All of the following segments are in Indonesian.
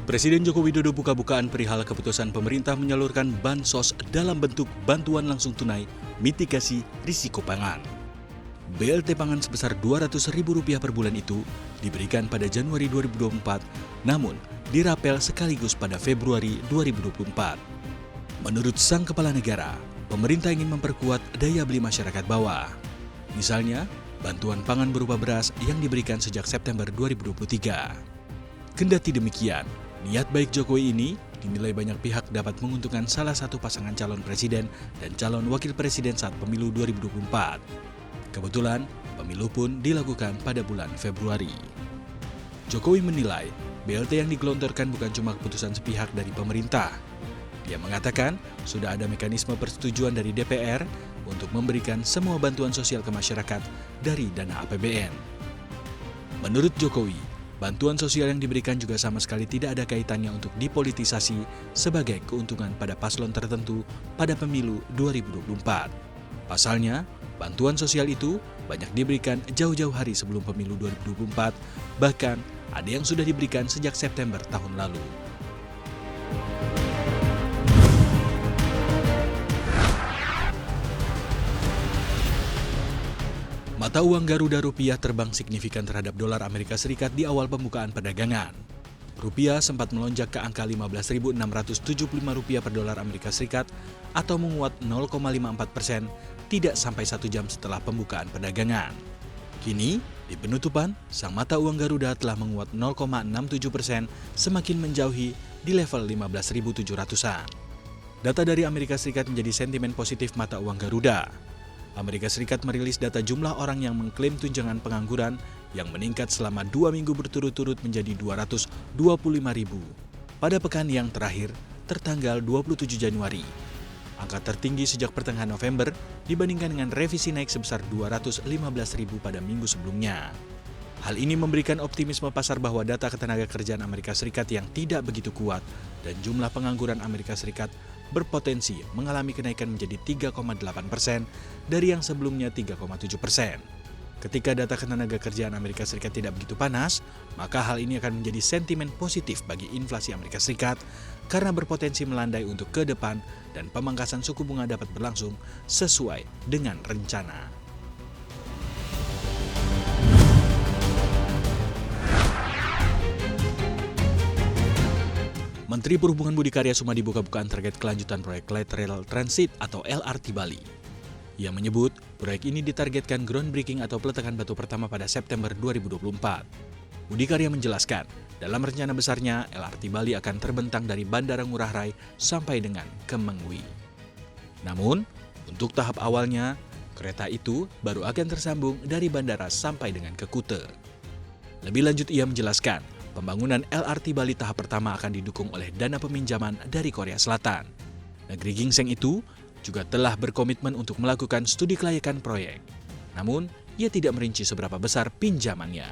Presiden Joko Widodo buka-bukaan perihal keputusan pemerintah menyalurkan bansos dalam bentuk bantuan langsung tunai mitigasi risiko pangan. BLT pangan sebesar Rp200.000 per bulan itu diberikan pada Januari 2024, namun dirapel sekaligus pada Februari 2024. Menurut sang kepala negara, pemerintah ingin memperkuat daya beli masyarakat bawah. Misalnya, bantuan pangan berupa beras yang diberikan sejak September 2023. Kendati demikian, niat baik Jokowi ini dinilai banyak pihak dapat menguntungkan salah satu pasangan calon presiden dan calon wakil presiden saat pemilu 2024. Kebetulan, pemilu pun dilakukan pada bulan Februari. Jokowi menilai BLT yang digelontorkan bukan cuma keputusan sepihak dari pemerintah. Dia mengatakan sudah ada mekanisme persetujuan dari DPR untuk memberikan semua bantuan sosial ke masyarakat dari dana APBN. Menurut Jokowi, bantuan sosial yang diberikan juga sama sekali tidak ada kaitannya untuk dipolitisasi sebagai keuntungan pada paslon tertentu pada pemilu 2024. Pasalnya, bantuan sosial itu banyak diberikan jauh-jauh hari sebelum pemilu 2024, bahkan ada yang sudah diberikan sejak September tahun lalu. Mata uang Garuda Rupiah terbang signifikan terhadap dolar Amerika Serikat di awal pembukaan perdagangan. Rupiah sempat melonjak ke angka Rp15.675 per dolar Amerika Serikat atau menguat 0,54% tidak sampai 1 jam setelah pembukaan perdagangan. Kini, di penutupan, sang mata uang Garuda telah menguat 0,67%, semakin menjauhi di level 15.700-an. Data dari Amerika Serikat menjadi sentimen positif mata uang Garuda. Amerika Serikat merilis data jumlah orang yang mengklaim tunjangan pengangguran yang meningkat selama 2 minggu berturut-turut menjadi 225.000 pada pekan yang terakhir tertanggal 27 Januari. Angka tertinggi sejak pertengahan November dibandingkan dengan revisi naik sebesar 215.000 pada minggu sebelumnya. Hal ini memberikan optimisme pasar bahwa data ketenagakerjaan Amerika Serikat yang tidak begitu kuat dan jumlah pengangguran Amerika Serikat berpotensi mengalami kenaikan menjadi 3,8% dari yang sebelumnya 3,7%. Ketika data ketenagakerjaan Amerika Serikat tidak begitu panas, maka hal ini akan menjadi sentimen positif bagi inflasi Amerika Serikat karena berpotensi melandai untuk ke depan dan pemangkasan suku bunga dapat berlangsung sesuai dengan rencana. Menteri Perhubungan Budi Karya Sumadi buka-bukaan terkait kelanjutan proyek Light Rail Transit atau LRT Bali. Ia menyebut proyek ini ditargetkan groundbreaking atau peletakan batu pertama pada September 2024. Budi Karya menjelaskan, dalam rencana besarnya LRT Bali akan terbentang dari Bandara Ngurah Rai sampai dengan Kemengwi. Namun, untuk tahap awalnya, kereta itu baru akan tersambung dari bandara sampai dengan ke Kute. Lebih lanjut ia menjelaskan, pembangunan LRT Bali tahap pertama akan didukung oleh dana peminjaman dari Korea Selatan. Negeri gingseng itu juga telah berkomitmen untuk melakukan studi kelayakan proyek. Namun, ia tidak merinci seberapa besar pinjamannya.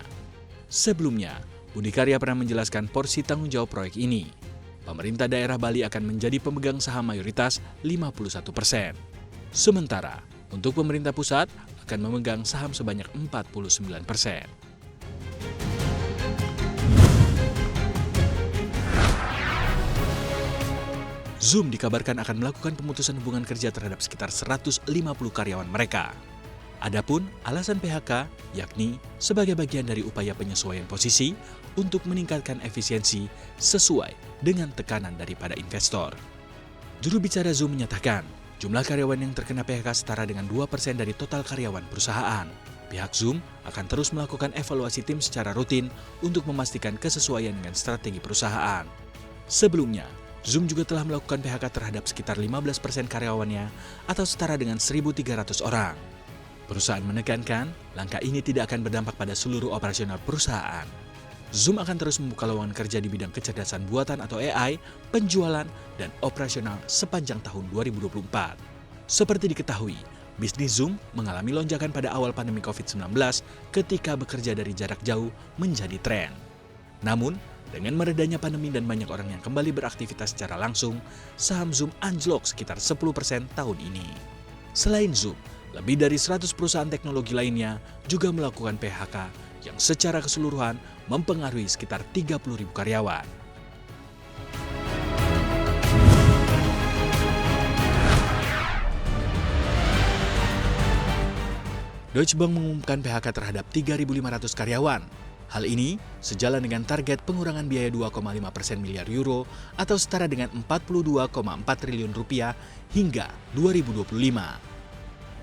Sebelumnya, Budi Karya pernah menjelaskan porsi tanggung jawab proyek ini. Pemerintah daerah Bali akan menjadi pemegang saham mayoritas 51%. Sementara, untuk pemerintah pusat akan memegang saham sebanyak 49%. Zoom dikabarkan akan melakukan pemutusan hubungan kerja terhadap sekitar 150 karyawan mereka. Adapun alasan PHK yakni sebagai bagian dari upaya penyesuaian posisi untuk meningkatkan efisiensi sesuai dengan tekanan daripada investor. Juru bicara Zoom menyatakan jumlah karyawan yang terkena PHK setara dengan 2% dari total karyawan perusahaan. Pihak Zoom akan terus melakukan evaluasi tim secara rutin untuk memastikan kesesuaian dengan strategi perusahaan. Sebelumnya, Zoom juga telah melakukan PHK terhadap sekitar 15% karyawannya atau setara dengan 1.300 orang. Perusahaan menekankan langkah ini tidak akan berdampak pada seluruh operasional perusahaan. Zoom akan terus membuka lowongan kerja di bidang kecerdasan buatan atau AI, penjualan, dan operasional sepanjang tahun 2024. Seperti diketahui, bisnis Zoom mengalami lonjakan pada awal pandemi COVID-19 ketika bekerja dari jarak jauh menjadi tren. Namun, dengan meredanya pandemi dan banyak orang yang kembali beraktivitas secara langsung, saham Zoom anjlok sekitar 10% tahun ini. Selain Zoom, lebih dari 100 perusahaan teknologi lainnya juga melakukan PHK yang secara keseluruhan mempengaruhi sekitar 30.000 karyawan. Deutsche Bank mengumumkan PHK terhadap 3.500 karyawan. Hal ini sejalan dengan target pengurangan biaya 2,5% miliar euro atau setara dengan 42,4 triliun rupiah hingga 2025.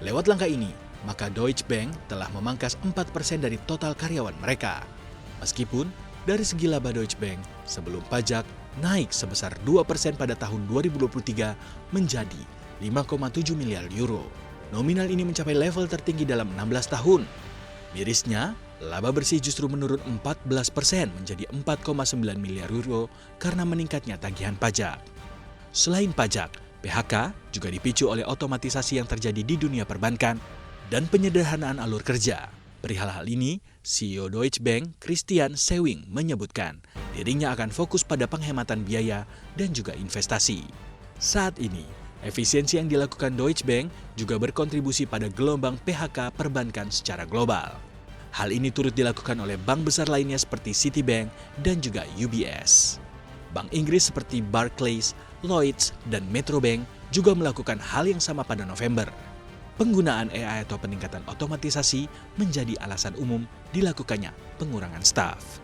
Lewat langkah ini, maka Deutsche Bank telah memangkas 4% dari total karyawan mereka. Meskipun dari segi laba Deutsche Bank sebelum pajak naik sebesar 2% pada tahun 2023 menjadi 5,7 miliar euro. Nominal ini mencapai level tertinggi dalam 16 tahun. Mirisnya, laba bersih justru menurun 14% menjadi 4,9 miliar euro karena meningkatnya tagihan pajak. Selain pajak, PHK juga dipicu oleh otomatisasi yang terjadi di dunia perbankan dan penyederhanaan alur kerja. Perihal hal ini, CEO Deutsche Bank, Christian Sewing, menyebutkan dirinya akan fokus pada penghematan biaya dan juga investasi. Saat ini, efisiensi yang dilakukan Deutsche Bank juga berkontribusi pada gelombang PHK perbankan secara global. Hal ini turut dilakukan oleh bank besar lainnya seperti Citibank dan juga UBS. Bank Inggris seperti Barclays, Lloyds, dan Metrobank juga melakukan hal yang sama pada November. Penggunaan AI atau peningkatan otomatisasi menjadi alasan umum dilakukannya pengurangan staf.